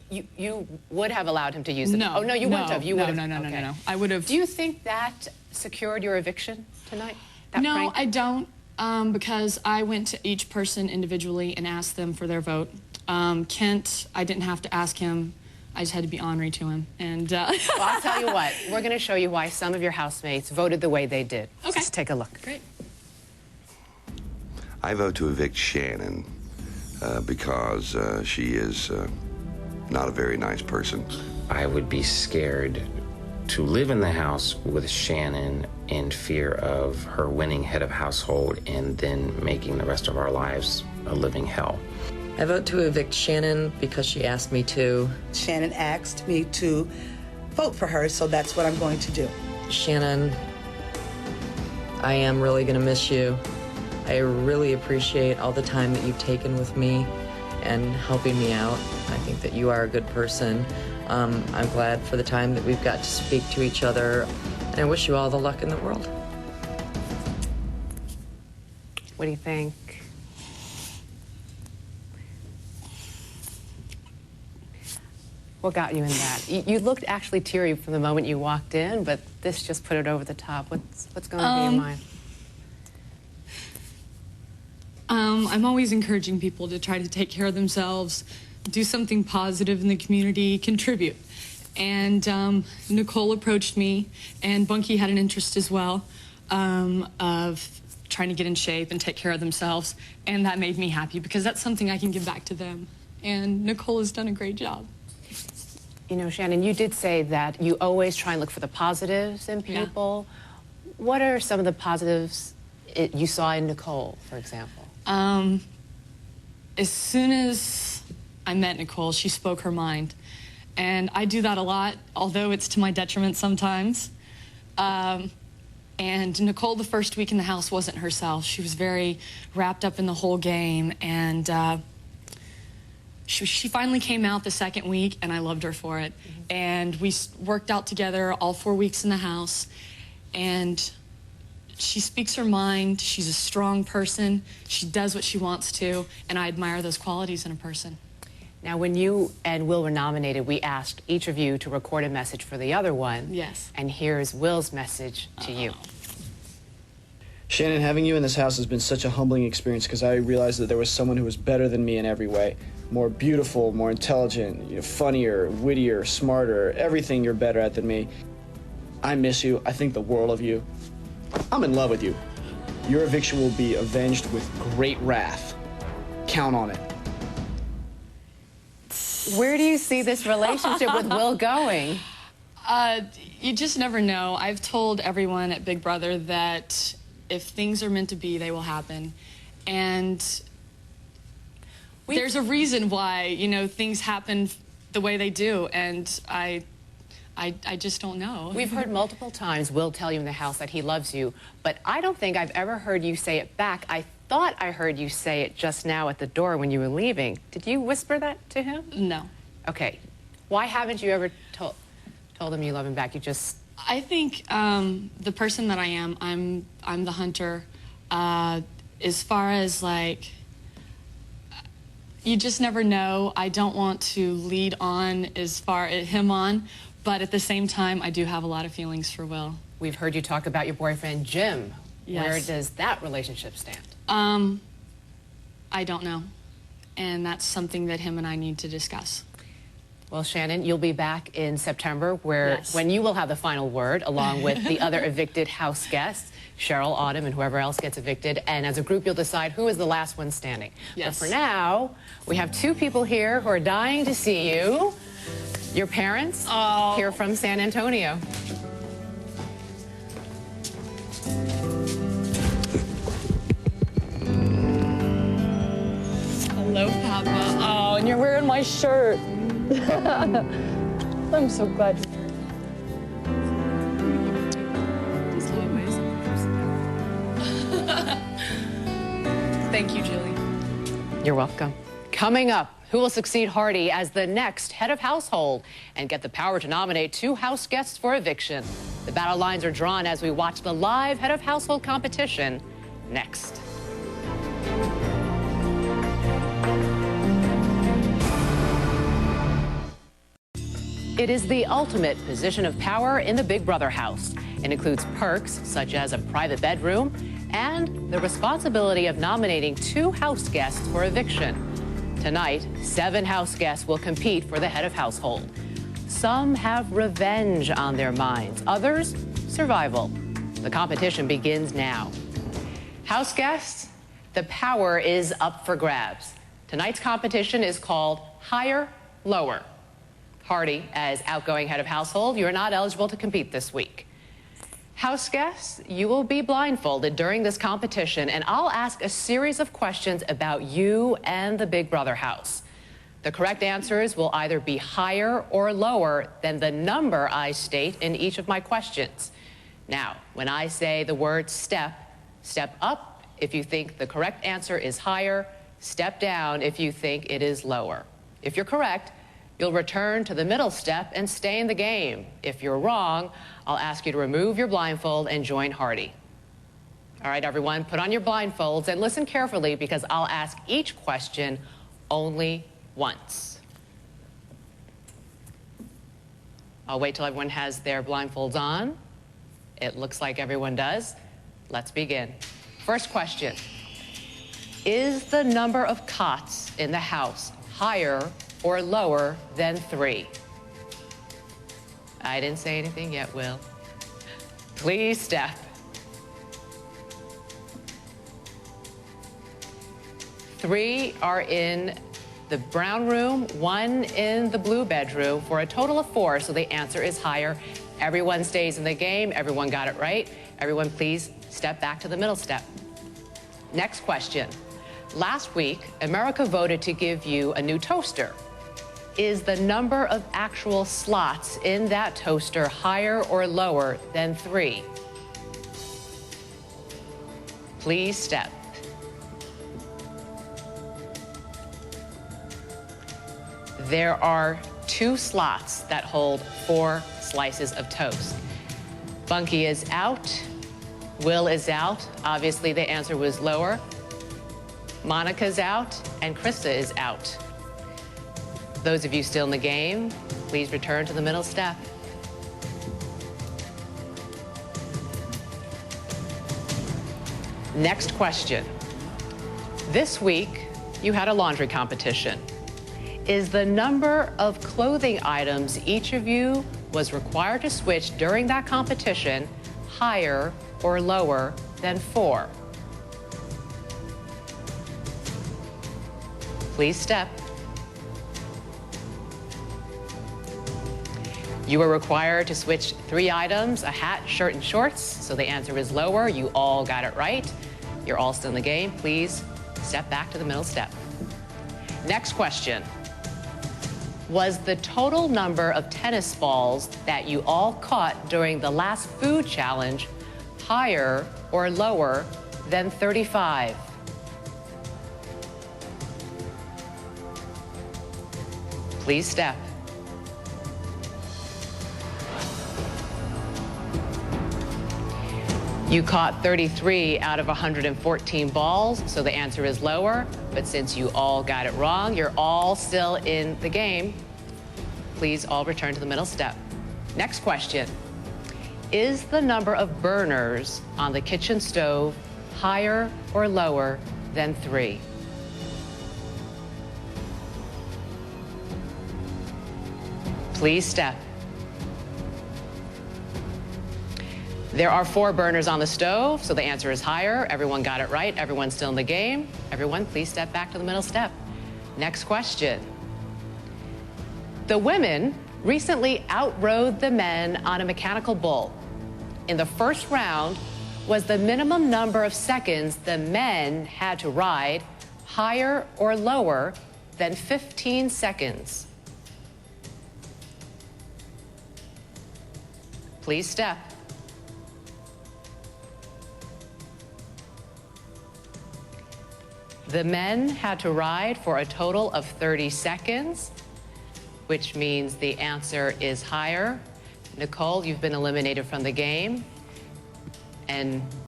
You would have allowed him to use it? No. Oh, no, you wouldn't have. You would have. No. I would have. Do you think that secured your eviction tonight? That No, prank? I don't, because I went to each person individually and asked them for their vote. Kent, I didn't have to ask him. I just had to be ornery to him. And well, I'll tell you what. We're going to show you why some of your housemates voted the way they did. Okay. Let's take a look. Great. I vote to evict Shannon because she is not a very nice person. I would be scared to live in the house with Shannon in fear of her winning head of household and then making the rest of our lives a living hell. I vote to evict Shannon because she asked me to. Shannon asked me to vote for her, so that's what I'm going to do. Shannon, I am really going to miss you. I really appreciate all the time that you've taken with me and helping me out. I think that you are a good person. I'm glad for the time that we've got to speak to each other, and I wish you all the luck in the world. What do you think? What got you in that? You looked actually teary from the moment you walked in, but this just put it over the top. What's going on in your mind? I'm always encouraging people to try to take care of themselves, do something positive in the community, contribute. And Nicole approached me, and Bunky had an interest as well of trying to get in shape and take care of themselves. And that made me happy because that's something I can give back to them. And Nicole has done a great job. You know, Shannon, you did say that you always try and look for the positives in people. Yeah. What are some of the positives you saw in Nicole, for example? As soon as I met Nicole, she spoke her mind. And I do that a lot, although it's to my detriment sometimes. And Nicole, the first week in the house, wasn't herself. She was very wrapped up in the whole game. And she finally came out the second week, and I loved her for it. Mm-hmm. And we worked out together all 4 weeks in the house. And she speaks her mind. She's a strong person. She does what she wants to. And I admire those qualities in a person. Now, when you and Will were nominated, we asked each of you to record a message for the other one. Yes. And here's Will's message to you. Shannon, having you in this house has been such a humbling experience because I realized that there was someone who was better than me in every way. More beautiful, more intelligent, funnier, wittier, smarter, everything you're better at than me. I miss you. I think the world of you. I'm in love with you. Your eviction will be avenged with great wrath. Count on it. Where do you see this relationship with Will going? You just never know. I've told everyone at Big Brother that if things are meant to be, they will happen. And there's a reason why, you know, things happen the way they do, and I just don't know. We've heard multiple times Will tell you in the house that he loves you, but I don't think I've ever heard you say it back. I thought I heard you say it just now at the door when you were leaving. Did you whisper that to him? No. Okay. Why haven't you ever told him you love him back? You just... I think the person that I am, I'm the hunter. As far as, like, you just never know. I don't want to lead on as far as him on, but at the same time, I do have a lot of feelings for Will. We've heard you talk about your boyfriend, Jim. Yes. Where does that relationship stand? I don't know. And that's something that him and I need to discuss. Well, Shannon, you'll be back in September when you will have the final word, along with the other evicted house guests, Cheryl, Autumn, and whoever else gets evicted. And as a group, you'll decide who is the last one standing. Yes. But for now, we have two people here who are dying to see you. Your parents here from San Antonio. Hello, Papa. Oh, and you're wearing my shirt. I'm so glad you're here. Just always. Thank you, Julie. You're welcome. Coming up, who will succeed Hardy as the next head of household and get the power to nominate 2 house guests for eviction? The battle lines are drawn as we watch the live head of household competition next. It is the ultimate position of power in the Big Brother house. It includes perks such as a private bedroom and the responsibility of nominating 2 house guests for eviction. Tonight, 7 house guests will compete for the head of household. Some have revenge on their minds, others, survival. The competition begins now. House guests, the power is up for grabs. Tonight's competition is called Higher, Lower. Hardy, as outgoing head of household, you are not eligible to compete this week. House guests, you will be blindfolded during this competition, and I'll ask a series of questions about you and the Big Brother house. The correct answers will either be higher or lower than the number I state in each of my questions. Now, when I say the word step, step up if you think the correct answer is higher, step down if you think it is lower. If you're correct, you'll return to the middle step and stay in the game. If you're wrong, I'll ask you to remove your blindfold and join Hardy. All right, everyone, put on your blindfolds and listen carefully because I'll ask each question only once. I'll wait till everyone has their blindfolds on. It looks like everyone does. Let's begin. First question. Is the number of cots in the house higher or lower than 3? I didn't say anything yet, Will. Please step. 3 are in the brown room, 1 in the blue bedroom, for a total of 4, so the answer is higher. Everyone stays in the game. Everyone got it right. Everyone, please step back to the middle step. Next question. Last week, America voted to give you a new toaster. Is the number of actual slots in that toaster higher or lower than 3? Please step. There are 2 slots that hold 4 slices of toast. Bunky is out. Will is out. Obviously, the answer was lower. Monica's out, and Krista is out. Those of you still in the game, please return to the middle step. Next question. This week, you had a laundry competition. Is the number of clothing items each of you was required to switch during that competition higher or lower than 4? Please step. You were required to switch 3 items, a hat, shirt, and shorts, so the answer is lower. You all got it right. You're all still in the game. Please step back to the middle step. Next question. Was the total number of tennis balls that you all caught during the last food challenge higher or lower than 35? Please step. You caught 33 out of 114 balls, so the answer is lower. But since you all got it wrong, you're all still in the game. Please all return to the middle step. Next question. Is the number of burners on the kitchen stove higher or lower than 3? Please step. There are 4 burners on the stove, so the answer is higher. Everyone got it right. Everyone's still in the game. Everyone, please step back to the middle step. Next question. The women recently outrode the men on a mechanical bull. In the first round, was the minimum number of seconds the men had to ride higher or lower than 15 seconds? Please step. The men had to ride for a total of 30 seconds, which means the answer is higher. Nicole, you've been eliminated from the game. And